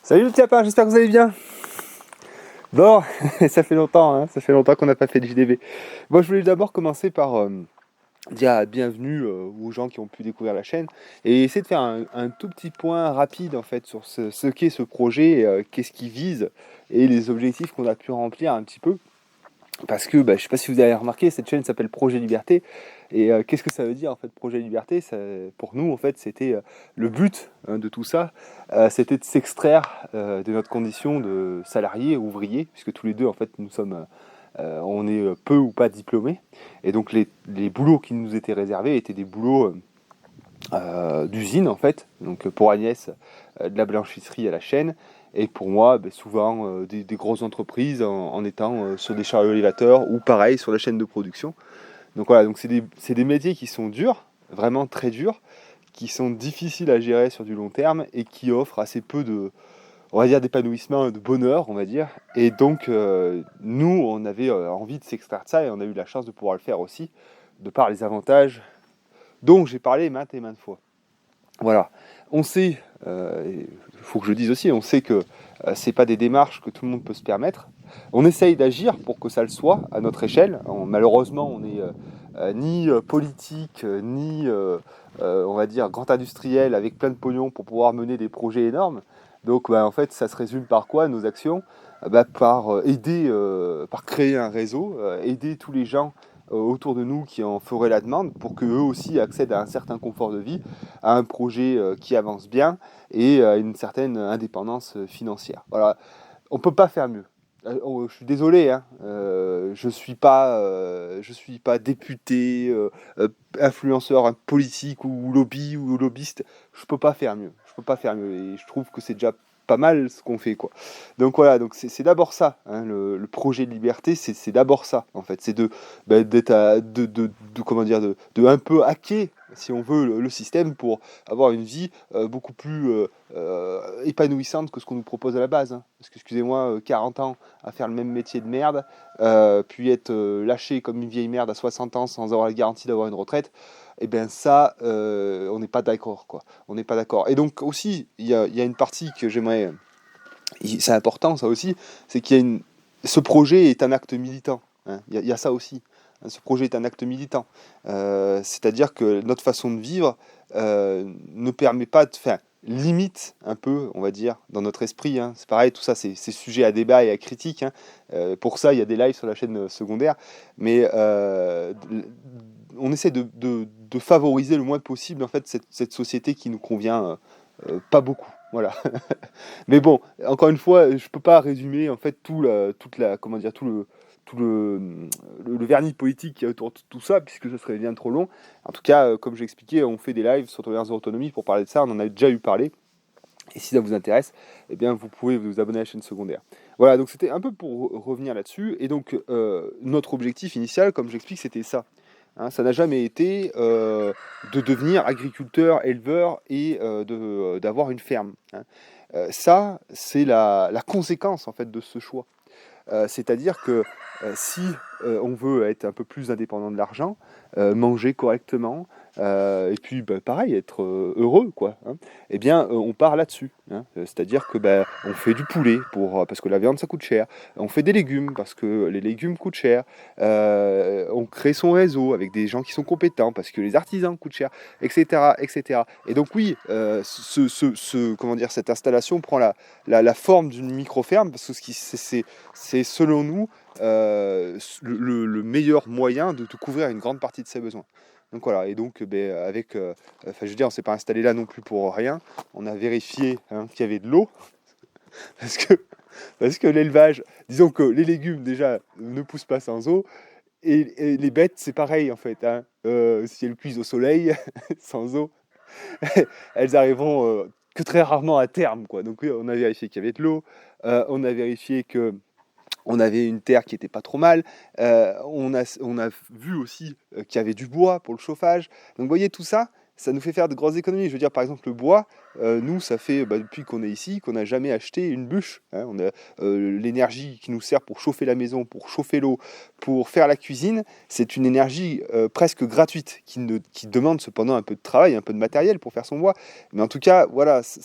Salut le Tiapin, j'espère que vous allez bien. Bon, ça fait longtemps, hein, ça fait longtemps qu'on n'a pas fait de JDB. Bon, je voulais d'abord commencer par dire bienvenue aux gens qui ont pu découvrir la chaîne et essayer de faire un tout petit point rapide en fait sur ce qu'est ce projet, qu'est-ce qu'il vise et les objectifs qu'on a pu remplir un petit peu. Parce que je ne sais pas si vous avez remarqué, cette chaîne s'appelle Projet Liberté. Et qu'est-ce que ça veut dire en fait Projet Liberté? Pour nous en fait c'était le but de tout ça, c'était de s'extraire de notre condition de salarié, ouvrier, puisque tous les deux en fait nous sommes, on est peu ou pas diplômés. Et donc les boulots qui nous étaient réservés étaient des boulots d'usine en fait. Donc pour Agnès, de la blanchisserie à la chaîne. Et pour moi, souvent des grosses entreprises en étant sur des chariots élévateurs ou pareil sur la chaîne de production. Donc voilà, donc c'est des métiers qui sont durs, vraiment très durs, qui sont difficiles à gérer sur du long terme et qui offrent assez peu de, on va dire, d'épanouissement, de bonheur, on va dire. Et donc nous, on avait envie de s'extraire de ça et on a eu la chance de pouvoir le faire aussi, de par les avantages dont j'ai parlé maintes et maintes fois. Voilà, on sait, il faut que je dise aussi, on sait que c'est pas des démarches que tout le monde peut se permettre. On essaye d'agir pour que ça le soit à notre échelle. Malheureusement, on n'est ni politique, ni on va dire grand industriel avec plein de pognon pour pouvoir mener des projets énormes. Donc en fait, ça se résume par quoi nos actions? Par aider, par créer un réseau, aider tous les gens autour de nous qui en feraient la demande pour qu'eux aussi accèdent à un certain confort de vie, à un projet qui avance bien et à une certaine indépendance financière. Voilà, on ne peut pas faire mieux. Je suis désolé, hein, je suis pas député, influenceur politique ou lobby ou lobbyiste. Je peux pas faire mieux. Je peux pas faire mieux et je trouve que c'est déjà pas mal ce qu'on fait, quoi. Donc voilà, donc c'est d'abord ça, hein, le projet de liberté, c'est d'abord ça en fait, c'est d'être comment dire, de un peu hacker si on veut le système pour avoir une vie beaucoup plus épanouissante que ce qu'on nous propose à la base, hein. Parce que excusez-moi, 40 ans à faire le même métier de merde, puis être lâché comme une vieille merde à 60 ans sans avoir la garantie d'avoir une retraite, et bien ça, on n'est pas d'accord, quoi. On n'est pas d'accord. Et donc aussi, il y a une partie que j'aimerais, c'est important ça aussi, c'est qu'il y a ce projet est un acte militant, hein. Il y a ça aussi. Ce projet est un acte militant. C'est-à-dire que notre façon de vivre ne permet pas de faire limite un peu, on va dire, dans notre esprit, hein. C'est pareil, tout ça, c'est sujet à débat et à critique, hein. Pour ça, il y a des lives sur la chaîne secondaire. Mais on essaie de favoriser le moins possible en fait cette société qui nous convient pas beaucoup. Voilà. Mais bon, encore une fois, je peux pas résumer en fait comment dire, tout le vernis politique qu'il y a autour de tout ça, puisque ce serait bien trop long. En tout cas, comme j'ai expliqué, on fait des lives sur Tolérance Zéro Autonomie pour parler de ça, on en a déjà eu parlé. Et si ça vous intéresse, eh bien, vous pouvez vous abonner à la chaîne secondaire. Voilà, donc c'était un peu pour revenir là-dessus. Et donc, notre objectif initial, comme j'explique, c'était ça. Hein, ça n'a jamais été de devenir agriculteur, éleveur et d'avoir une ferme, hein. Ça, c'est la conséquence en fait de ce choix. C'est-à-dire que si on veut être un peu plus indépendant de l'argent, manger correctement, et puis pareil, être heureux, quoi, hein, eh bien on part là-dessus, hein. C'est-à-dire que on fait du poulet parce que la viande ça coûte cher, on fait des légumes parce que les légumes coûtent cher, on crée son réseau avec des gens qui sont compétents parce que les artisans coûtent cher, etc., etc. Et donc oui, comment dire, cette installation prend la forme d'une micro-ferme parce que c'est selon nous le meilleur moyen de couvrir une grande partie de ses besoins. Donc voilà, et donc je veux dire, on s'est pas installé là non plus pour rien. On a vérifié, hein, qu'il y avait de l'eau parce que l'élevage, disons que les légumes déjà ne poussent pas sans eau et les bêtes c'est pareil en fait, hein. Si elles cuisent au soleil sans eau, elles arriveront que très rarement à terme, quoi. Donc on a vérifié qu'il y avait de l'eau, on a vérifié que on avait une terre qui était pas trop mal, on a vu aussi, qu'il y avait du bois pour le chauffage. Donc vous voyez tout ça, ça nous fait faire de grosses économies. Je veux dire par exemple le bois, nous ça fait, depuis qu'on est ici, qu'on n'a jamais acheté une bûche, hein. On a, l'énergie qui nous sert pour chauffer la maison, pour chauffer l'eau, pour faire la cuisine, c'est une énergie, presque gratuite qui demande cependant un peu de travail, un peu de matériel pour faire son bois. Mais en tout cas, voilà, c'est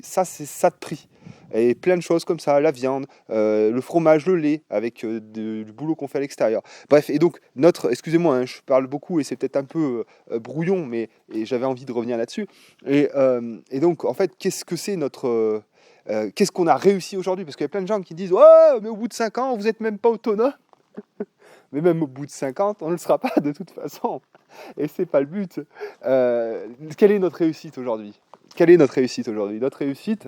ça de prix et plein de choses comme ça, la viande, le fromage, le lait, avec du boulot qu'on fait à l'extérieur. Bref, et donc, excusez-moi, hein, je parle beaucoup et c'est peut-être un peu brouillon, mais et j'avais envie de revenir là-dessus. Et donc, en fait, qu'est-ce que c'est qu'est-ce qu'on a réussi aujourd'hui? Parce qu'il y a plein de gens qui disent: ouais, mais au bout de 5 ans, vous n'êtes même pas autonome. Mais même au bout de 50, on ne le sera pas de toute façon. Et c'est pas le but. Quelle est notre réussite aujourd'hui? Quelle est notre réussite aujourd'hui? Notre réussite,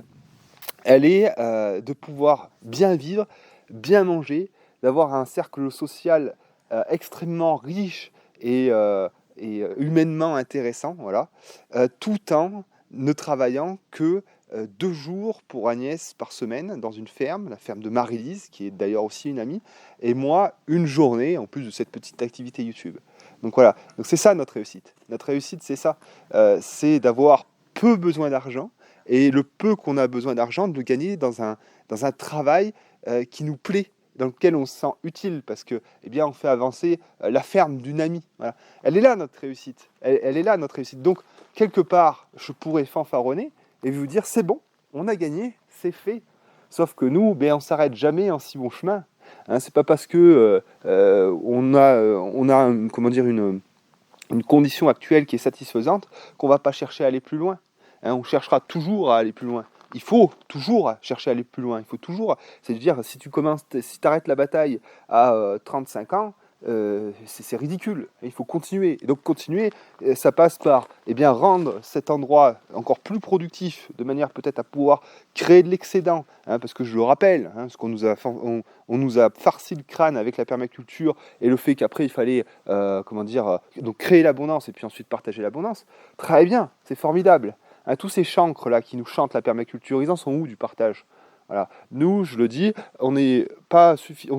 elle est de pouvoir bien vivre, bien manger, d'avoir un cercle social extrêmement riche et humainement intéressant, voilà, tout en ne travaillant que 2 jours pour Agnès par semaine dans une ferme, la ferme de Marie-Lise, qui est d'ailleurs aussi une amie, et moi, une journée en plus de cette petite activité YouTube. Donc voilà, donc c'est ça notre réussite. Notre réussite, c'est ça. C'est d'avoir peu besoin d'argent, et le peu qu'on a besoin d'argent, de le gagner dans un travail qui nous plaît, dans lequel on se sent utile, parce que, eh bien, on fait avancer la ferme d'une amie. Voilà. Elle est là notre réussite. Elle est là notre réussite. Donc, quelque part, je pourrais fanfaronner et vous dire, c'est bon, on a gagné, c'est fait. Sauf que nous, ben, on s'arrête jamais en si bon chemin. Hein, c'est pas parce que on a comment dire, une condition actuelle qui est satisfaisante qu'on va pas chercher à aller plus loin. Hein, on cherchera toujours à aller plus loin. Il faut toujours chercher à aller plus loin. Il faut toujours, c'est-à-dire, si tu arrêtes la bataille à 35 ans, c'est ridicule. Il faut continuer. Et donc continuer, ça passe par, eh bien, rendre cet endroit encore plus productif, de manière peut-être à pouvoir créer de l'excédent. Hein, parce que je le rappelle, hein, ce qu'on nous a, on nous a farci le crâne avec la permaculture et le fait qu'après il fallait, comment dire, donc créer l'abondance et puis ensuite partager l'abondance. Très bien, c'est formidable. Hein, tous ces chancres là qui nous chantent la permaculture, ils en sont où du partage? Voilà. Nous, je le dis, on ne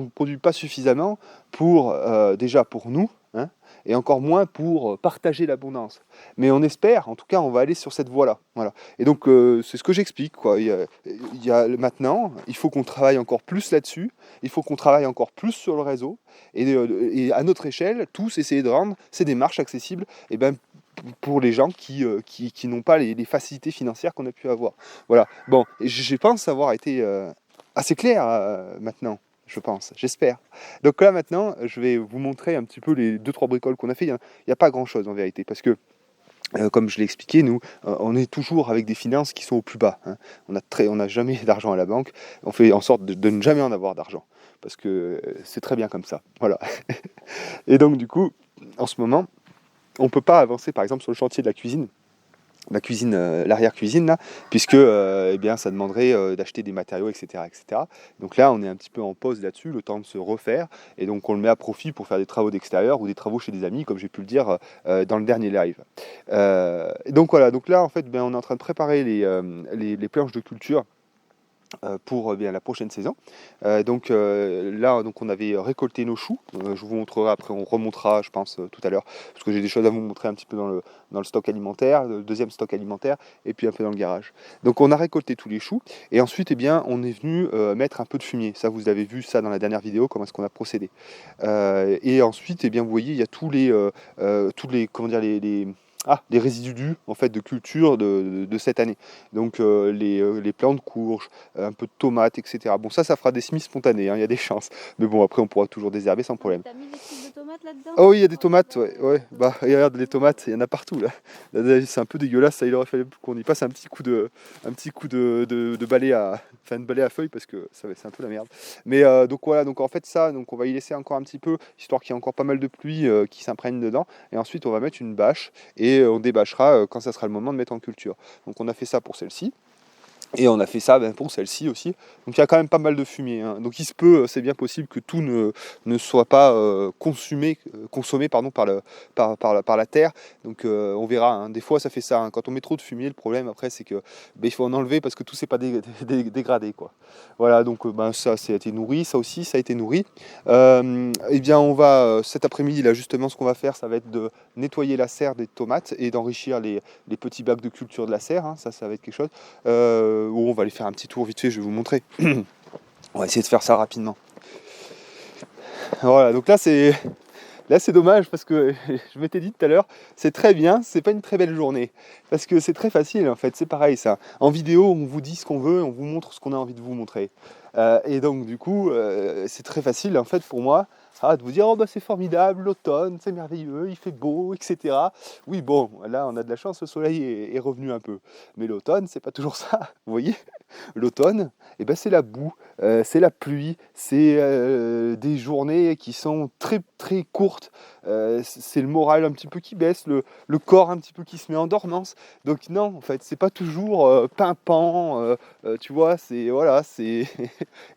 produit pas suffisamment pour, déjà pour nous, hein, et encore moins pour partager l'abondance. Mais on espère, en tout cas, on va aller sur cette voie-là. Voilà. Et donc, c'est ce que j'explique, quoi. Maintenant, il faut qu'on travaille encore plus là-dessus, il faut qu'on travaille encore plus sur le réseau, et à notre échelle, tous essayer de rendre ces démarches accessibles, et ben, pour les gens qui n'ont pas les facilités financières qu'on a pu avoir. Voilà. Bon, et je pense avoir été assez clair maintenant, je pense, j'espère. Donc là maintenant, je vais vous montrer un petit peu les 2-3 bricoles qu'on a fait. Il n'y a pas grand-chose en vérité, parce que comme je l'ai expliqué, nous, on est toujours avec des finances qui sont au plus bas. Hein. On n'a jamais d'argent à la banque. On fait en sorte de ne jamais en avoir d'argent, parce que c'est très bien comme ça. Voilà. Et donc du coup, en ce moment, on ne peut pas avancer par exemple sur le chantier de la cuisine, l'arrière-cuisine là, puisque eh bien, ça demanderait d'acheter des matériaux, etc., etc. Donc là, on est un petit peu en pause là-dessus, le temps de se refaire, et donc on le met à profit pour faire des travaux d'extérieur ou des travaux chez des amis, comme j'ai pu le dire dans le dernier live. Et donc voilà, donc là en fait, ben, on est en train de préparer les planches de culture pour bien la prochaine saison. Là, donc on avait récolté nos choux. Je vous montrerai après, on remontera, je pense, tout à l'heure, parce que j'ai des choses à vous montrer un petit peu dans le stock alimentaire, le deuxième stock alimentaire, et puis un peu dans le garage. Donc on a récolté tous les choux, et ensuite, eh bien, on est venu mettre un peu de fumier. Ça, vous avez vu ça dans la dernière vidéo, comment est-ce qu'on a procédé. Et ensuite, eh bien, vous voyez, il y a tous les, comment dire, les résidus en fait de culture de cette année. Donc les plants de courge, un peu de tomates, etc. Bon, ça fera des semis spontanés, hein, il y a des chances. Mais bon, après, on pourra toujours désherber sans problème. T'as mis des trucs de tomates là-dedans? Oh oui, il y a des tomates, ouais, ouais. Bah, regarde les tomates, il y en a partout là. Là, c'est un peu dégueulasse, ça, il aurait fallu qu'on y passe un petit coup de balai enfin de balai à feuilles, parce que c'est un peu la merde. Mais donc voilà, donc en fait ça, donc on va y laisser encore un petit peu, histoire qu'il y ait encore pas mal de pluie qui s'imprègne dedans. Et ensuite, on va mettre une bâche et on débâchera quand ça sera le moment de mettre en culture. Donc on a fait ça pour celle-ci. Et on a fait ça pour celle-ci aussi. Donc il y a quand même pas mal de fumier, hein. Donc il se peut, c'est bien possible que tout ne soit pas consommé pardon, par la terre. Donc on verra, hein. Des fois ça fait ça, hein. Quand on met trop de fumier, le problème après c'est que il faut en enlever parce que tout s'est pas dégradé, quoi. Voilà, donc ça a été nourri, ça aussi ça a été nourri. Eh bien on va cet après-midi là justement ce qu'on va faire, ça va être de nettoyer la serre des tomates et d'enrichir les petits bacs de culture de la serre, hein. Ça va être quelque chose. Où on va aller faire un petit tour vite fait, je vais vous montrer. On va essayer de faire ça rapidement. Voilà, donc là c'est dommage parce que je m'étais dit tout à l'heure, c'est très bien, c'est pas une très belle journée. Parce que c'est très facile en fait, c'est pareil ça. En vidéo, on vous dit ce qu'on veut, on vous montre ce qu'on a envie de vous montrer. Et donc du coup, c'est très facile en fait pour moi de vous dire oh bah c'est formidable, l'automne, c'est merveilleux, il fait beau, etc. Oui bon, là on a de la chance, le soleil est revenu un peu. Mais l'automne, c'est pas toujours ça, vous voyez. L'automne, eh ben, c'est la boue, c'est la pluie, c'est des journées qui sont très très courtes, c'est le moral un petit peu qui baisse, le corps un petit peu qui se met en dormance. Donc non, en fait, c'est pas toujours pimpant, tu vois, c'est voilà, c'est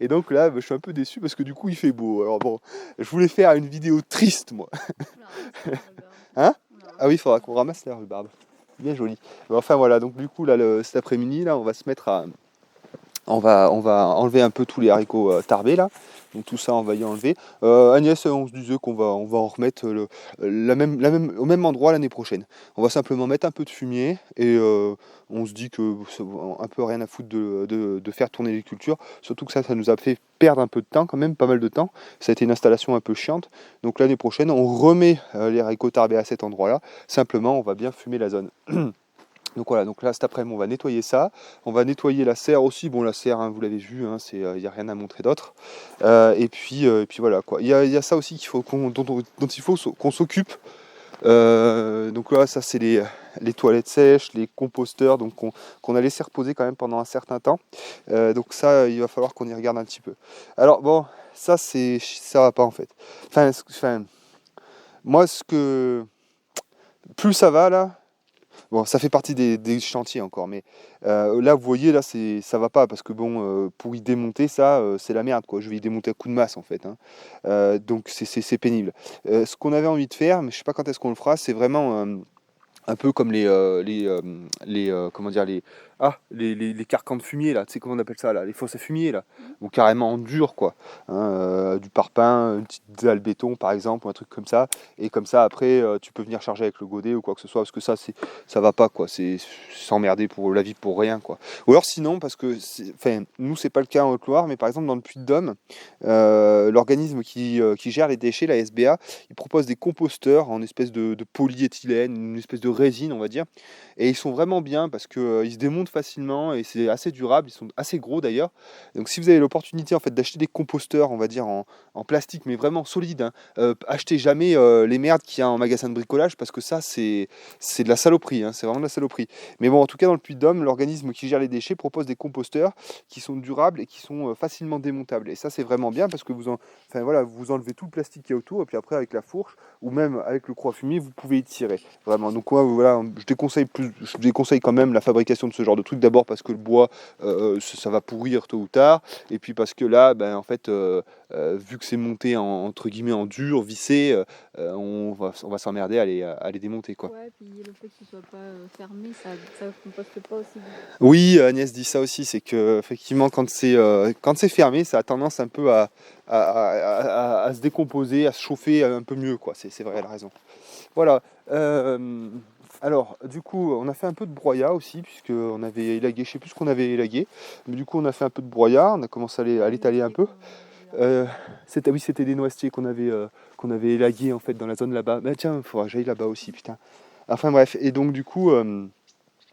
et donc là, je suis un peu déçu parce que du coup, il fait beau. Alors bon, je voulais faire une vidéo triste, moi. Hein? Ah oui, il faudra qu'on ramasse la rhubarbe. Bien joli. Mais enfin voilà, donc du coup là, cet après-midi là, on va se mettre à, on va enlever un peu tous les haricots tarbés là. Donc tout ça on va y enlever. Agnès, on se disait on va en remettre au même endroit l'année prochaine. On va simplement mettre un peu de fumier et on se dit que c'est un peu rien à foutre de faire tourner les cultures. Surtout que ça nous a fait perdre un peu de temps quand même, pas mal de temps. Ça a été une installation un peu chiante. Donc l'année prochaine on remet les haricots tarbés à cet endroit là. Simplement on va bien fumer la zone. Donc voilà, donc là cet après-midi on va nettoyer ça, on va nettoyer la serre aussi, bon la serre hein, vous l'avez vu, hein, il n'y a rien à montrer d'autre. Et puis voilà quoi, il y a ça aussi dont il faut qu'on s'occupe. Donc là ça c'est les toilettes sèches, les composteurs donc qu'on a laissé reposer quand même pendant un certain temps. Donc ça il va falloir qu'on y regarde un petit peu. Alors bon, ça va pas en fait. Enfin moi plus ça va là. Bon, ça fait partie des chantiers encore, mais là, vous voyez, là, ça va pas parce que bon, pour y démonter ça, c'est la merde, quoi. Je vais y démonter à coup de masse, en fait, hein. Donc c'est pénible. Ce qu'on avait envie de faire, mais je sais pas quand est-ce qu'on le fera, c'est vraiment un peu comme comment dire, les carcans de fumier là, tu sais comment on appelle ça là, les fosses à fumier là, ou carrément en dur quoi, hein, du parpaing, une petite dalle béton par exemple, ou un truc comme ça, et comme ça après tu peux venir charger avec le godet ou quoi que ce soit, parce que ça va pas quoi, c'est s'emmerder pour la vie pour rien quoi. Ou alors sinon, parce que enfin nous c'est pas le cas en Haute-Loire, mais par exemple dans le Puy-de-Dôme, l'organisme qui gère les déchets, la SBA, il propose des composteurs en espèce de polyéthylène, une espèce de résine, on va dire. Et ils sont vraiment bien parce que ils se démontent facilement et c'est assez durable. Ils sont assez gros d'ailleurs. Donc si vous avez l'opportunité en fait d'acheter des composteurs, on va dire en plastique, mais vraiment solides, hein, achetez jamais les merdes qu'il y a en magasin de bricolage parce que ça c'est de la saloperie, hein, c'est vraiment de la saloperie. Mais bon, en tout cas dans le Puy-de-Dôme, l'organisme qui gère les déchets propose des composteurs qui sont durables et qui sont facilement démontables. Et ça c'est vraiment bien parce que enfin voilà, vous enlevez tout le plastique qui est autour et puis après avec la fourche ou même avec le croix fumier, vous pouvez y tirer. Vraiment. Donc moi, voilà, je déconseille quand même la fabrication de ce genre de truc. D'abord parce que le bois, ça va pourrir tôt ou tard, et puis parce que là, ben en fait, vu que c'est monté entre guillemets en dur, vissé, on va s'emmerder à les démonter quoi. Ouais, puis le fait que ce soit pas fermé, ça composte pas aussi vite. Oui, Agnès dit ça aussi, c'est que effectivement quand c'est fermé, ça a tendance un peu à se décomposer, à se chauffer un peu mieux quoi. C'est vrai, elle a raison. Voilà. Alors, du coup, on a fait un peu de broyat aussi, puisqu'on avait élagué, je sais plus ce qu'on avait élagué, mais du coup, on a fait un peu de broyat, on a commencé à l'étaler un peu. C'était des noisetiers qu'on avait élagués en fait dans la zone là-bas. Bah tiens, il faudra que j'aille là-bas aussi, putain. Enfin bref, et donc du coup,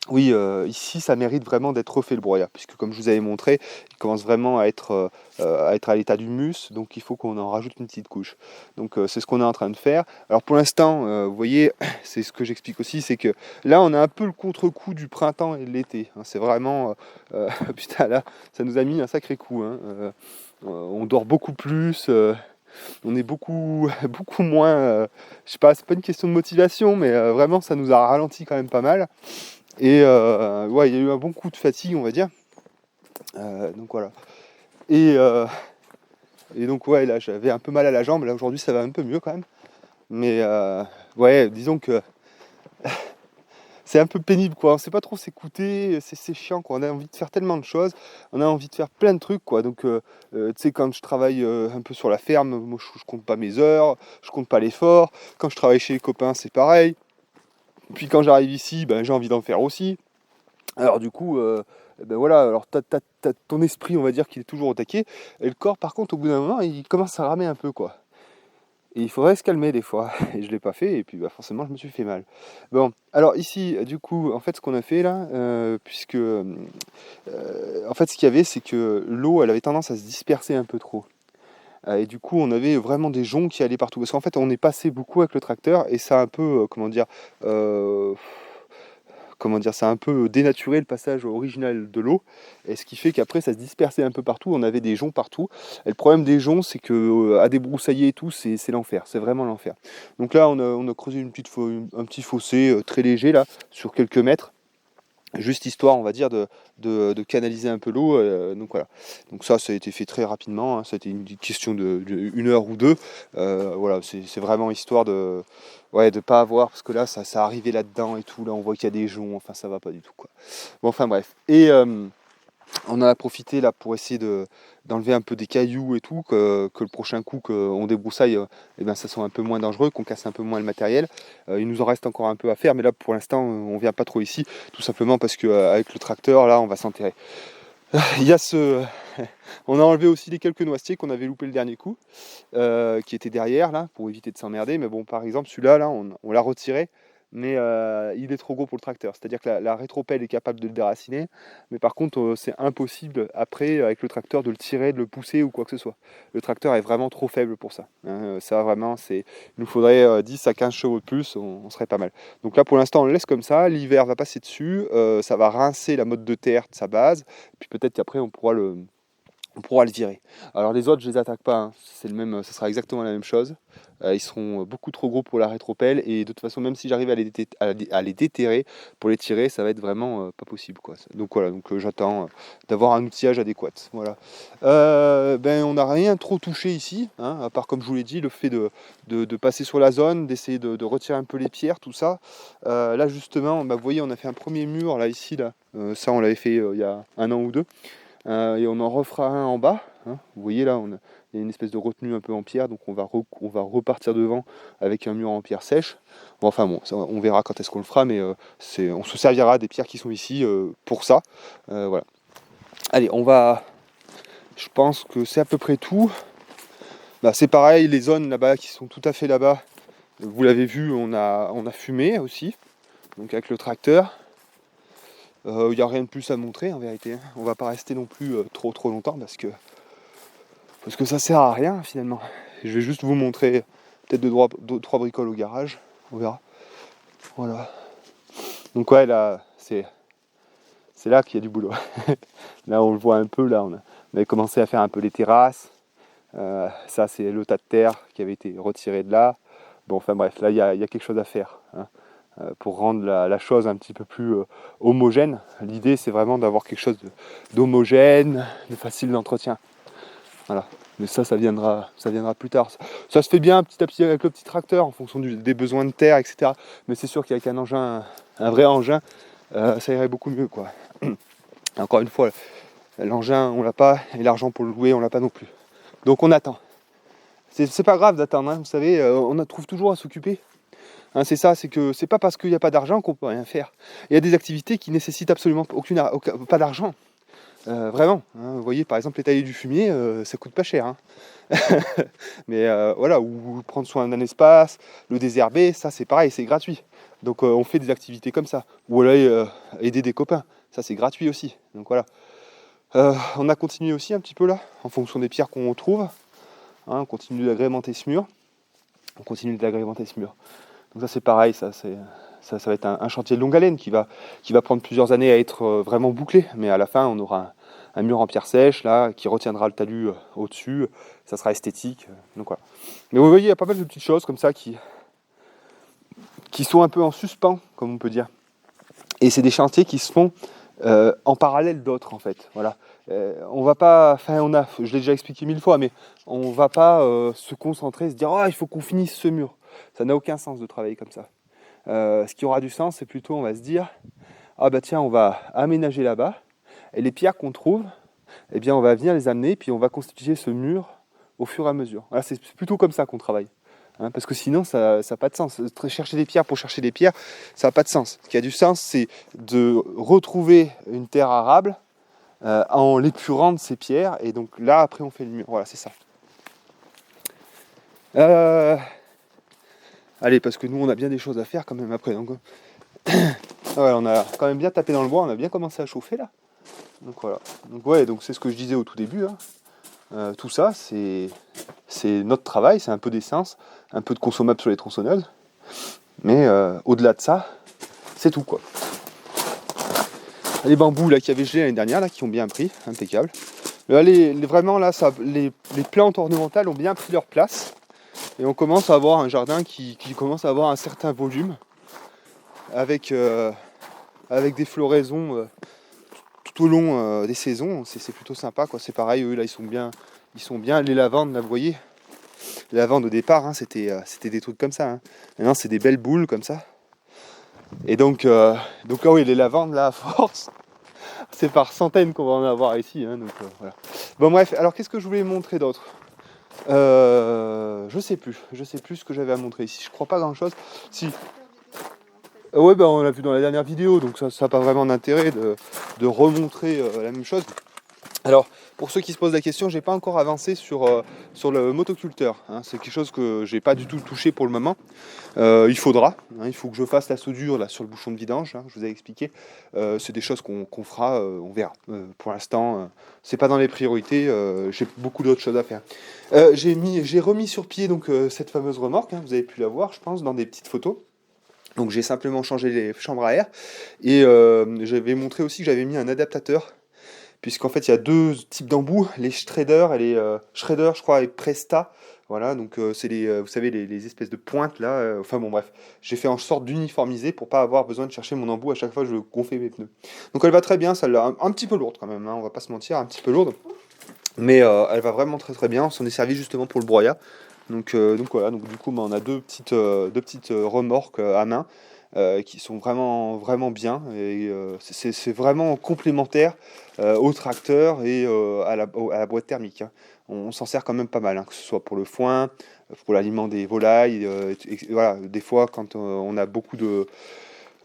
oui, ici, ça mérite vraiment d'être refait le broyat, puisque comme je vous avais montré, il commence vraiment à être à l'état d'humus, donc il faut qu'on en rajoute une petite couche. Donc c'est ce qu'on est en train de faire. Alors pour l'instant, vous voyez, c'est ce que j'explique aussi, c'est que là, on a un peu le contre-coup du printemps et de l'été, hein. C'est vraiment, putain là, ça nous a mis un sacré coup, hein. On dort beaucoup plus. On est beaucoup, beaucoup moins. Je sais pas, c'est pas une question de motivation, mais vraiment, ça nous a ralenti quand même pas mal. Et ouais, il y a eu un bon coup de fatigue, on va dire. Donc voilà. Et, euh, et donc ouais, là j'avais un peu mal à la jambe, là aujourd'hui ça va un peu mieux quand même. Mais ouais, disons que c'est un peu pénible quoi, on sait pas trop s'écouter, c'est chiant quoi, on a envie de faire tellement de choses, on a envie de faire plein de trucs quoi, donc tu sais quand je travaille un peu sur la ferme, moi je compte pas mes heures, je compte pas l'effort, quand je travaille chez les copains c'est pareil, puis quand j'arrive ici ben, j'ai envie d'en faire aussi, alors du coup ben voilà, alors t'as ton esprit on va dire qu'il est toujours au taquet, et le corps par contre au bout d'un moment il commence à ramer un peu quoi. Et il faudrait se calmer des fois, et je l'ai pas fait, et puis bah, forcément je me suis fait mal. Bon, alors ici, du coup, en fait ce qu'on a fait là, puisque en fait ce qu'il y avait c'est que l'eau elle avait tendance à se disperser un peu trop. Et du coup on avait vraiment des joncs qui allaient partout. Parce qu'en fait on est passé beaucoup avec le tracteur, et ça a un peu, euh, comment dire, ça a un peu dénaturé le passage original de l'eau, et ce qui fait qu'après ça se dispersait un peu partout, on avait des joncs partout. Et le problème des joncs, c'est que à débroussailler et tout, c'est l'enfer, c'est vraiment l'enfer. Donc là, on a creusé un petit fossé très léger là, sur quelques mètres, juste histoire, on va dire, de canaliser un peu l'eau. Donc voilà. Donc ça a été fait très rapidement, hein, ça a été une question une heure ou deux. Voilà, c'est vraiment histoire de, ouais, de pas avoir, parce que là, ça arrivait là-dedans et tout. Là, on voit qu'il y a des joncs, enfin, ça va pas du tout, quoi. Bon, enfin bref. Et on en a profité là pour essayer d'enlever un peu des cailloux et tout, que le prochain coup qu'on débroussaille, eh ben, ça soit un peu moins dangereux, qu'on casse un peu moins le matériel. Il nous en reste encore un peu à faire, mais là pour l'instant on vient pas trop ici, tout simplement parce que avec le tracteur là on va s'enterrer. Il y a ce... On a enlevé aussi les quelques noisetiers qu'on avait loupé le dernier coup, qui étaient derrière là, pour éviter de s'emmerder. Mais bon, par exemple, celui-là, là, on l'a retiré, mais il est trop gros pour le tracteur. C'est-à-dire que la rétropelle est capable de le déraciner, mais par contre, c'est impossible après, avec le tracteur, de le tirer, de le pousser ou quoi que ce soit. Le tracteur est vraiment trop faible pour ça. Hein. Ça, vraiment, il nous faudrait 10 à 15 chevaux de plus, on serait pas mal. Donc là, pour l'instant, on le laisse comme ça. L'hiver va passer dessus, ça va rincer la motte de terre de sa base, puis peut-être qu'après, on pourra le virer. Alors les autres, je les attaque pas, hein. C'est le même, ça sera exactement la même chose. Ils seront beaucoup trop gros pour la rétropelle, et de toute façon, même si j'arrive à les déterrer, pour les tirer, ça va être vraiment pas possible, quoi. Donc voilà, donc j'attends d'avoir un outillage adéquat. Voilà. Ben on n'a rien trop touché ici, hein, à part comme je vous l'ai dit, le fait de passer sur la zone, d'essayer de retirer un peu les pierres, tout ça. Là justement, bah, vous voyez, on a fait un premier mur là ici, là. Ça on l'avait fait il y a un an ou deux. Et on en refera un en bas, hein. Vous voyez là, il y a une espèce de retenue un peu en pierre, donc on va repartir devant avec un mur en pierre sèche. Bon, enfin bon, ça, on verra quand est-ce qu'on le fera, mais on se servira des pierres qui sont ici pour ça. Voilà. Allez, je pense que c'est à peu près tout. Bah, c'est pareil, les zones là-bas qui sont tout à fait là-bas, vous l'avez vu, on a fumé aussi, donc avec le tracteur. Il n'y a rien de plus à montrer en vérité, hein. On va pas rester non plus trop longtemps, parce que ça sert à rien finalement. Je vais juste vous montrer peut-être deux, trois bricoles au garage, on verra. Voilà. Donc ouais, là, c'est là qu'il y a du boulot. Là on le voit un peu, là on avait commencé à faire un peu les terrasses. Ça c'est le tas de terre qui avait été retiré de là. Bon, enfin bref, là il y a quelque chose à faire, hein, pour rendre la chose un petit peu plus homogène. L'idée c'est vraiment d'avoir quelque chose d'homogène, de facile d'entretien. Voilà. Mais ça viendra plus tard. Ça se fait bien petit à petit avec le petit tracteur en fonction des besoins de terre, etc. Mais c'est sûr qu'avec un vrai engin, ça irait beaucoup mieux, quoi. Et encore une fois, l'engin on l'a pas, et l'argent pour le louer on l'a pas non plus. Donc on attend. C'est pas grave d'attendre, hein, vous savez, on trouve toujours à s'occuper. Hein, c'est ça, c'est que c'est pas parce qu'il n'y a pas d'argent qu'on peut rien faire. Il y a des activités qui nécessitent absolument pas d'argent. Vraiment, hein, vous voyez par exemple étaler du fumier, ça coûte pas cher, hein. Mais voilà, ou prendre soin d'un espace, le désherber, ça c'est pareil, c'est gratuit. Donc on fait des activités comme ça. Ou alors aider des copains, ça c'est gratuit aussi. Donc voilà. On a continué aussi un petit peu là, en fonction des pierres qu'on trouve. Hein, on continue d'agrémenter ce mur. Donc ça c'est pareil, ça va être un chantier de longue haleine qui va prendre plusieurs années à être vraiment bouclé. Mais à la fin, on aura un mur en pierre sèche là, qui retiendra le talus au-dessus. Ça sera esthétique. Donc voilà. Mais vous voyez, il y a pas mal de petites choses comme ça qui sont un peu en suspens, comme on peut dire. Et c'est des chantiers qui se font en parallèle d'autres en fait. Voilà. On va pas, enfin je l'ai déjà expliqué 1000 fois, mais on va pas se concentrer, se dire il faut qu'on finisse ce mur. Ça n'a aucun sens de travailler comme ça. Ce qui aura du sens, c'est plutôt on va se dire ah bah tiens, on va aménager là-bas et les pierres qu'on trouve, eh bien on va venir les amener puis on va constituer ce mur au fur et à mesure. Voilà, c'est plutôt comme ça qu'on travaille. Hein, parce que sinon, ça n'a pas de sens. Chercher des pierres pour chercher des pierres, ça n'a pas de sens. Ce qui a du sens, c'est de retrouver une terre arable en l'épurant de ces pierres. Et donc là, après, on fait le mur. Voilà, c'est ça. Allez, parce que nous, on a bien des choses à faire quand même après. Donc, ouais, on a quand même bien tapé dans le bois. On a bien commencé à chauffer là. Donc voilà. Donc ouais, donc c'est ce que je disais au tout début. Hein. Tout ça, c'est notre travail. C'est un peu d'essence, un peu de consommable sur les tronçonneuses. Mais au-delà de ça, c'est tout quoi. Les bambous là qui avaient gelé l'année dernière, là, qui ont bien pris, impeccable. Là, vraiment là, les plantes ornementales ont bien pris leur place. Et on commence à avoir un jardin qui commence à avoir un certain volume. Avec des floraisons tout au long des saisons. C'est plutôt sympa quoi. C'est pareil, eux là ils sont bien. Les lavandes là vous voyez. Les lavandes au départ hein, c'était des trucs comme ça. Hein. Maintenant c'est des belles boules comme ça. Et donc oui les lavandes là à force. C'est par centaines qu'on va en avoir ici. Hein, donc, voilà. Bon bref, alors qu'est-ce que je voulais montrer d'autre je sais plus ce que j'avais à montrer ici. Je crois pas grand chose. Si. Ouais, bah, on l'a vu dans la dernière vidéo, donc ça n'a pas vraiment d'intérêt de remontrer la même chose. Alors, pour ceux qui se posent la question, j'ai pas encore avancé sur le motoculteur. Hein. C'est quelque chose que j'ai pas du tout touché pour le moment. Il faudra, hein, il faut que je fasse la soudure là sur le bouchon de vidange. Hein, je vous ai expliqué. C'est des choses qu'on fera, on verra. Pour l'instant, c'est pas dans les priorités. J'ai beaucoup d'autres choses à faire. J'ai remis sur pied donc cette fameuse remorque. Hein, vous avez pu la voir, je pense, dans des petites photos. Donc j'ai simplement changé les chambres à air et j'avais montré aussi que j'avais mis un adaptateur puisqu'en fait il y a deux types d'embouts, les Schrader et les Schrader je crois et Presta. Voilà, donc c'est vous savez les espèces de pointes là, enfin bon bref, j'ai fait en sorte d'uniformiser pour pas avoir besoin de chercher mon embout à chaque fois que je gonflais mes pneus. Donc elle va très bien, celle-là, un petit peu lourde quand même, hein, on va pas se mentir, un petit peu lourde, mais elle va vraiment très très bien, on s'en est servi justement pour le broyat. Donc voilà, donc du coup on a deux petites remorques à main qui sont vraiment vraiment bien et c'est vraiment complémentaire au tracteur et à la boîte thermique. Hein. On s'en sert quand même pas mal, hein, que ce soit pour le foin, pour l'aliment des volailles. Voilà, des fois quand on a beaucoup de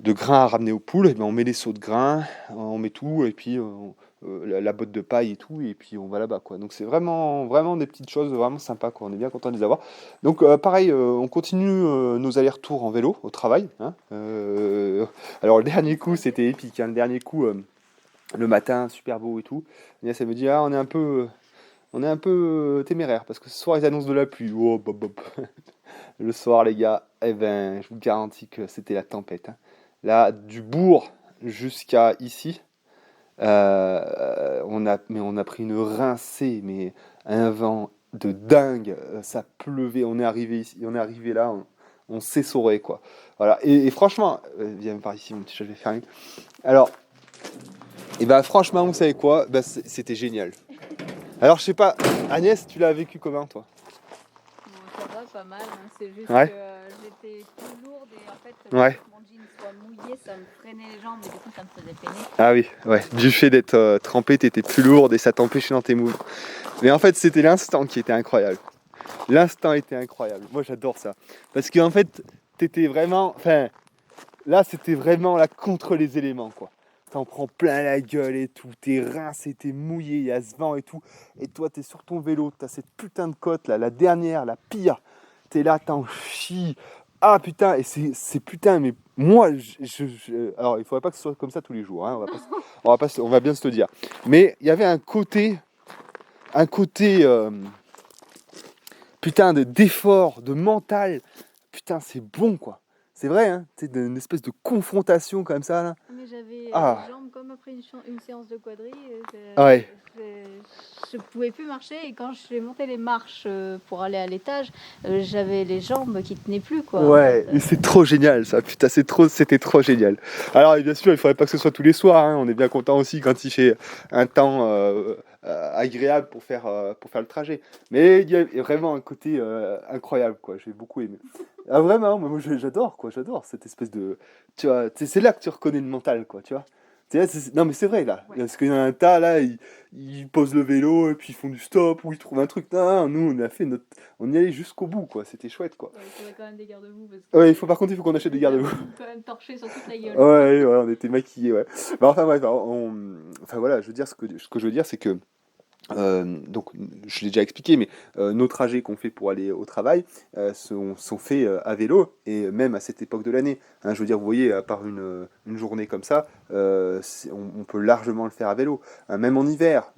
grains à ramener aux poules, et bien on met les seaux de grains, on met tout et puis la botte de paille et tout, et puis on va là-bas quoi. Donc c'est vraiment, vraiment des petites choses vraiment sympas quoi. On est bien content de les avoir. Donc pareil, on continue nos allers-retours en vélo au travail. Hein. Alors le dernier coup c'était épique. Hein. Le dernier coup, le matin, super beau et tout. Et ça me dit on est un peu téméraire parce que ce soir ils annoncent de la pluie. Oh, bop, bop. Le soir les gars, eh ben je vous garantis que c'était la tempête. Hein. Là, du Bourg jusqu'à ici. On a pris une rincée, mais un vent de dingue. Ça pleuvait. On est arrivé ici, on est arrivé là, on s'essorait quoi. Voilà. Et franchement, viens par ici, mon petit chat, je vais faire une. Alors, et ben franchement, vous savez quoi? Ben, c'était génial. Alors, je sais pas, Agnès, tu l'as vécu comment toi? Bon, ça va pas mal, hein. C'est juste Ouais. que j'étais plus lourde et en fait, Ouais. mon jean soit mouillé, ça me freinait les jambes et du coup, ça me faisait peiner. Ah oui, ouais. Du fait d'être trempée, t'étais plus lourde et ça t'empêchait dans tes mouvements. Mais en fait, c'était l'instant qui était incroyable. L'instant était incroyable. Moi, j'adore ça. Parce qu'en fait, t'étais vraiment... Enfin, là, c'était vraiment là contre les éléments, quoi. T'en prends plein la gueule et tout. Tes reins, c'était mouillé, il y a ce vent et tout. Et toi, t'es sur ton vélo, t'as cette putain de côte, là, la dernière, la pire. T'es là, t'en chies. Ah, putain, et c'est putain, mais moi, alors, il faudrait pas que ce soit comme ça tous les jours, hein. On va bien se le dire. Mais il y avait un côté... putain d'effort, de mental, putain c'est bon quoi. C'est vrai, hein, c'est une espèce de confrontation comme ça là. Mais j'avais Ah. les jambes comme après une séance de quadrille. Ouais. je pouvais plus marcher et quand j'ai monté les marches pour aller à l'étage, j'avais les jambes qui tenaient plus, quoi. Ouais, et c'est trop génial ça, putain, c'était trop génial. Alors bien sûr, il faudrait pas que ce soit tous les soirs, hein. On est bien content aussi quand il fait un temps agréable pour faire le trajet. Mais il y a vraiment un côté incroyable, quoi. J'ai beaucoup aimé. Ah vraiment, moi j'adore, quoi, j'adore cette espèce de, tu vois, c'est là que tu reconnais le mental, quoi, tu vois. Non mais c'est vrai là, Ouais. parce qu'il y en a un tas là, ils posent le vélo et puis ils font du stop ou ils trouvent un truc. Non, nous on y allait jusqu'au bout, quoi. C'était chouette, quoi. Ouais, il faudrait quand même des garde-boue parce Ouais, que par contre, il faut qu'on achète des garde-boue. quand même torché sur toute la gueule. Ouais, on était maquillés, ouais. Bah, enfin, bref, enfin voilà, je veux dire, ce que je veux dire, c'est que donc, je l'ai déjà expliqué, mais nos trajets qu'on fait pour aller au travail sont faits à vélo, et même à cette époque de l'année. Hein, je veux dire, vous voyez, à part une journée comme ça, on peut largement le faire à vélo. Hein, même en hiver,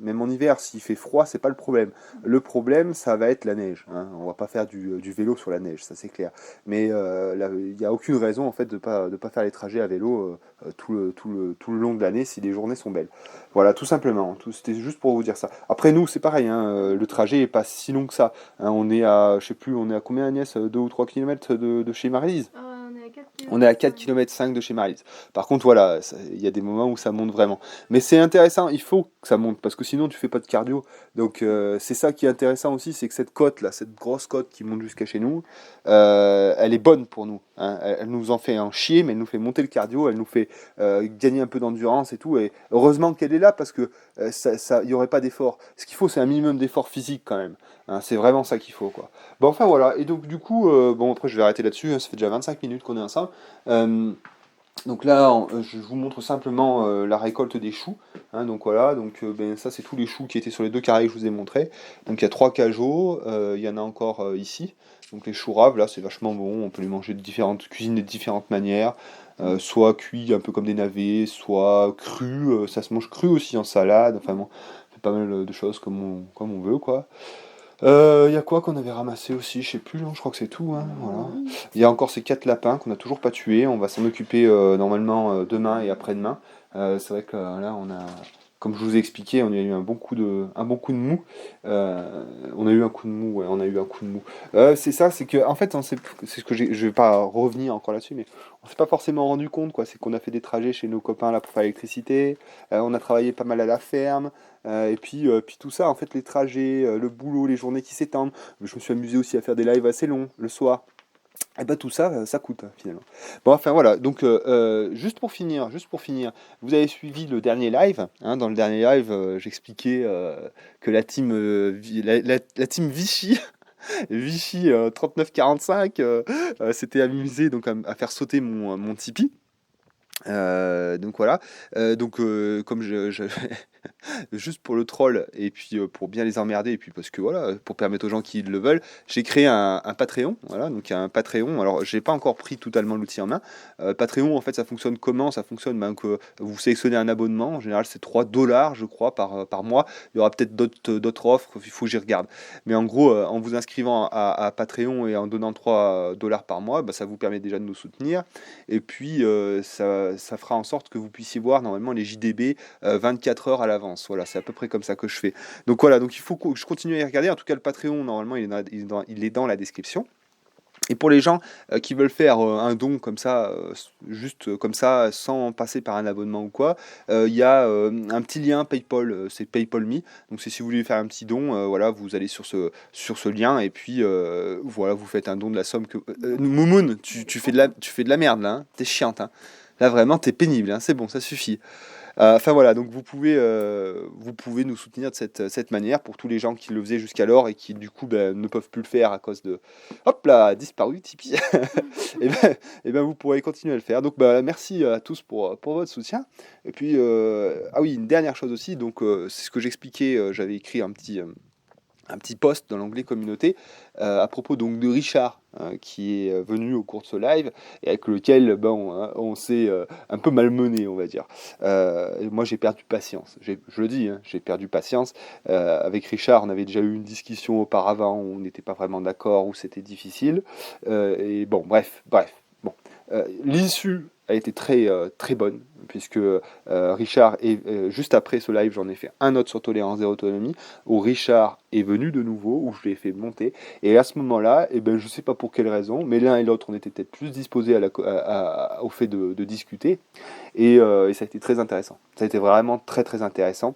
s'il fait froid, c'est pas le problème. Le problème, ça va être la neige. Hein. On va pas faire du vélo sur la neige, ça c'est clair. Mais il n'y a aucune raison en fait de pas faire les trajets à vélo tout le long de l'année si les journées sont belles. Voilà, tout simplement. C'était juste pour vous dire ça. Après, nous, c'est pareil, hein, le trajet est pas si long que ça. Hein, on est à, je sais plus, on est à combien, Agnès? 2 ou 3 kilomètres de chez Marie-Lise? On est à 4 On est à km. 4 km 5 de chez Marie-Lise. Par contre, voilà, il y a des moments où ça monte vraiment. Mais c'est intéressant, il faut que ça monte, parce que sinon, tu fais pas de cardio. Donc, c'est ça qui est intéressant aussi, c'est que cette côte, là, cette grosse côte qui monte jusqu'à chez nous, elle est bonne pour nous. Hein. Elle nous en fait en chier, mais elle nous fait monter le cardio, elle nous fait gagner un peu d'endurance et tout. Et heureusement qu'elle est là, parce que il y aurait pas d'effort. Ce qu'il faut, c'est un minimum d'effort physique quand même. Hein, c'est vraiment ça qu'il faut, quoi. Bon, enfin voilà. Et donc, du coup, bon, après, je vais arrêter là-dessus. Hein, ça fait déjà 25 minutes qu'on est ensemble. Euh, donc là, je vous montre simplement la récolte des choux. Hein, donc voilà, donc ben, ça c'est tous les choux qui étaient sur les deux carrés que je vous ai montrés. Donc il y a trois cajots, il y en a encore ici. Donc les choux raves, là c'est vachement bon, on peut les manger de différentes cuisines de différentes manières. Soit cuits un peu comme des navets, soit crus, ça se mange cru aussi en salade, enfin bon, on fait pas mal de choses comme on veut, quoi. Il y a quoi qu'on avait ramassé aussi? Je sais plus, non, je crois que c'est tout, hein, voilà. Il y a encore ces 4 lapins qu'on n'a toujours pas tués. On va s'en occuper normalement demain et après-demain. C'est vrai que là, comme je vous ai expliqué, on a eu un bon coup de mou. On a eu un coup de mou, ouais, on a eu un coup de mou. C'est ça, c'est que, en fait, c'est ce que je vais pas revenir encore là-dessus, mais on s'est pas forcément rendu compte, quoi. C'est qu'on a fait des trajets chez nos copains là pour faire l'électricité. On a travaillé pas mal à la ferme. Puis tout ça, en fait, les trajets, le boulot, les journées qui s'étendent. Je me suis amusé aussi à faire des lives assez longs le soir. Et bah tout ça, ça coûte hein, finalement. Bon, enfin voilà. Donc juste pour finir, vous avez suivi le dernier live. Hein, dans le dernier live, j'expliquais que la team, la team Vichy, Vichy 3945, s'était amusée donc à faire sauter mon Tipeee. Donc voilà. Comme juste pour le troll et puis pour bien les emmerder et puis parce que voilà, pour permettre aux gens qui le veulent, j'ai créé un Patreon. Voilà, donc il y a un Patreon. Alors j'ai pas encore pris totalement l'outil en main. Patreon, en fait, ça fonctionne comment? Ça fonctionne ben, que vous sélectionnez un abonnement. En général, c'est 3 dollars, je crois, par mois. Il y aura peut-être d'autres offres. Il faut que j'y regarde. Mais en gros, en vous inscrivant à Patreon et en donnant 3 dollars par mois, bah, ça vous permet déjà de nous soutenir. Et puis, ça fera en sorte que vous puissiez voir normalement les JDB 24 heures à l'avance. Voilà, c'est à peu près comme ça que je fais. Donc voilà, donc il faut que je continue à y regarder. En tout cas, le Patreon, normalement, il est dans la description. Et pour les gens qui veulent faire un don comme ça, juste comme ça, sans passer par un abonnement ou quoi, il y a un petit lien PayPal, c'est PayPal Me. Donc c'est si vous voulez faire un petit don, voilà, vous allez sur ce lien et puis voilà, vous faites un don de la somme que. Moumoun, tu fais de la merde là, hein, t'es chiante. Hein. Là vraiment, t'es pénible, hein, c'est bon, ça suffit. Enfin voilà, donc vous pouvez nous soutenir de cette manière pour tous les gens qui le faisaient jusqu'alors et qui du coup ben, ne peuvent plus le faire à cause de... Hop là, disparu Tipeee. et ben vous pourrez continuer à le faire. Donc bah, merci à tous pour votre soutien. Et puis, ah oui, une dernière chose aussi, donc c'est ce que j'expliquais, j'avais écrit un petit post dans l'onglet communauté à propos donc de Richard qui est venu au cours de ce live et avec lequel on s'est un peu malmené on va dire. Moi j'ai perdu patience, je le dis, hein, j'ai perdu patience. Avec Richard on avait déjà eu une discussion auparavant où on n'était pas vraiment d'accord, où c'était difficile. Et bon bref. Bon, l'issue a été très bonne, puisque Richard, juste après ce live, j'en ai fait un autre sur tolérance zéro autonomie, où Richard est venu de nouveau, où je l'ai fait monter. Et à ce moment-là, je ne sais pas pour quelle raison, mais l'un et l'autre, on était peut-être plus disposés au fait de discuter. Et ça a été très intéressant. Ça a été vraiment très très intéressant.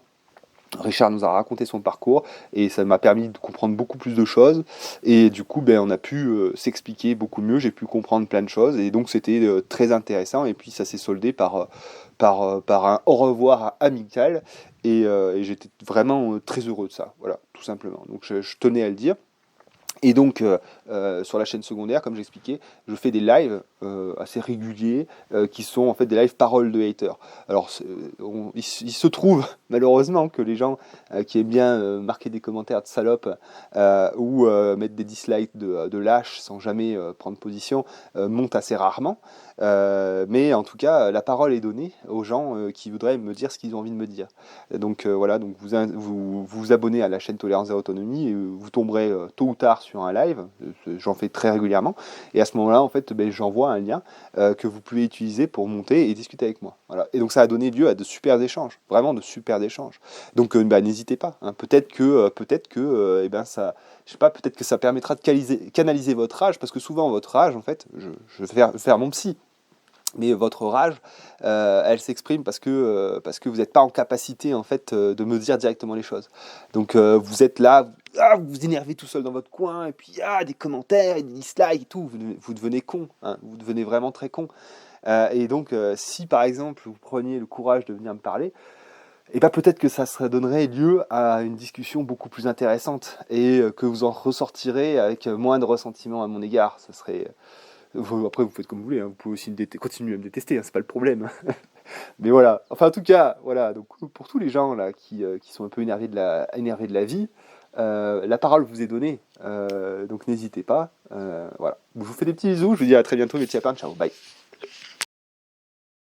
Richard nous a raconté son parcours et ça m'a permis de comprendre beaucoup plus de choses et du coup on a pu s'expliquer beaucoup mieux, j'ai pu comprendre plein de choses et donc c'était très intéressant et puis ça s'est soldé par un au revoir amical et j'étais vraiment très heureux de ça, voilà, tout simplement. Donc je tenais à le dire. Et donc, sur la chaîne secondaire, comme j'expliquais, je fais des lives assez réguliers qui sont en fait des lives paroles de haters. Alors, il se trouve malheureusement que les gens qui aiment bien marquer des commentaires de salopes ou mettre des dislikes de lâches sans jamais prendre position montent assez rarement. Mais en tout cas, la parole est donnée aux gens qui voudraient me dire ce qu'ils ont envie de me dire. Donc voilà, donc vous abonnez à la chaîne Tolérance Zéro Autonomie et vous tomberez tôt ou tard sur un live, j'en fais très régulièrement, et à ce moment-là, en fait, j'envoie un lien que vous pouvez utiliser pour monter et discuter avec moi. Voilà. Et donc ça a donné lieu à de super échanges, vraiment de super échanges. Donc n'hésitez pas, hein. Peut-être que ça, je sais pas, peut-être que ça permettra de canaliser votre rage, parce que souvent votre rage, en fait, je vais faire mon psy. Mais votre rage, elle s'exprime parce que vous n'êtes pas en capacité en fait de me dire directement les choses. Donc vous êtes là, vous vous énervez tout seul dans votre coin, et puis des commentaires, et des dislikes et tout, vous devenez con, hein, vous devenez vraiment très con. Et donc si par exemple vous preniez le courage de venir me parler, et peut-être que ça donnerait lieu à une discussion beaucoup plus intéressante et que vous en ressortirez avec moins de ressentiment à mon égard. Ça serait après, vous faites comme vous voulez, hein. Vous pouvez aussi continuer à me détester, hein, c'est pas le problème. Mais voilà, enfin en tout cas, voilà, donc pour tous les gens là qui sont un peu énervés de la vie, la parole vous est donnée, donc n'hésitez pas. Voilà. Je vous fais des petits bisous, je vous dis à très bientôt, mes petits lapins, ciao, bye.